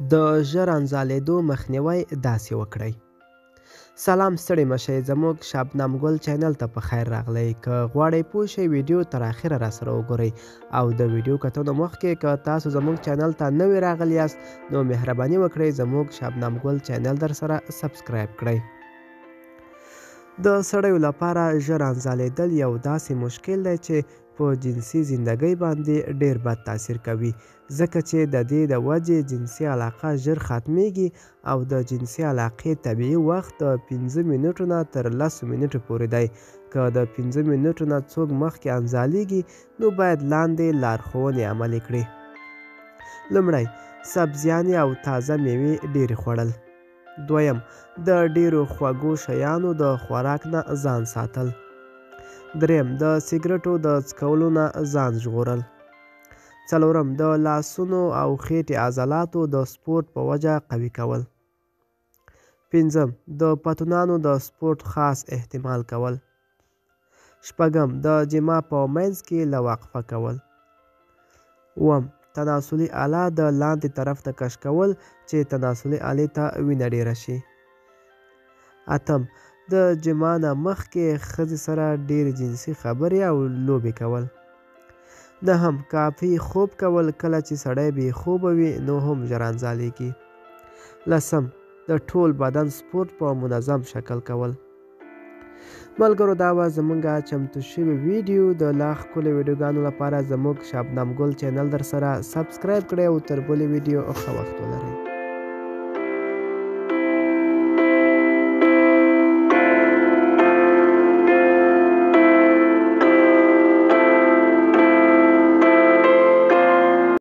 د ژر انزالېدو مخنیوی داسې وکړئ. سلام ستړي مشئ، زموږ شبنم ګل چینل ته په خیر راغلی. که غواړئ پوه شئ ویډیو تر اخره راسره وګورئ او د ویډیو کتلو مخکې که تاسو زموږ چینل ته نوي راغلي یاست نو مهرباني وکړئ زموږ شبنم ګل چینل درسره سبسکرایب کړئ. د سړیو لپاره ژر انزالېدل یو داسې مشکل دی چې په جنسي زندګۍ باندې ډېر بد تاثیر کوي، ځکه چې د دې د وجې جنسي علاقه ژر ختمیږي او د جنسي علاقې طبیعي وخت د 5 منټو نه تر 10 منټو پورې دی. که د 5 منټو نه څوک مخکې انزالېږي نو باید لاندې لارښوونې عملي کړي. لومړی، سبزیانې او تازه میوې ډېرې خوړل. دویم، د ډېرو خوږو شیانو د خوراک نه ځان ساتل. دریم، د سګرټو د څکولو نه ځان ژغورل. څلورم، د لاسونو او خېټې عضلاتو د سپورت په وجه قوي کول. پنځم، د پتونانو د سپورت خاص اهتمام کول. شپږم، د جما په منځ کې له وقفه کول. اووم، تناسلي آله د لاندې طرف ته کش کول چې تناسلي آلې ته وینه ډیره شي. اتم، د جما نه مخکې ښځې سره ډېرې جنسي خبرې او لوبې کول. نهم، کافي خوب کول. کله چې سړی بې خوبه وي نو هم ژر انزالېږي. لسم، د ټول بدن سپورت په منظم شکل کول. ملګرو، دا وه زموږ چمتو شوې ویډیو. د لا ښکلې ویډیوګانو لپاره زموږ شبنم ګل چینل درسره سبسکرایب کړئ او تر بلې ویډیو ښه وخت ولرئ.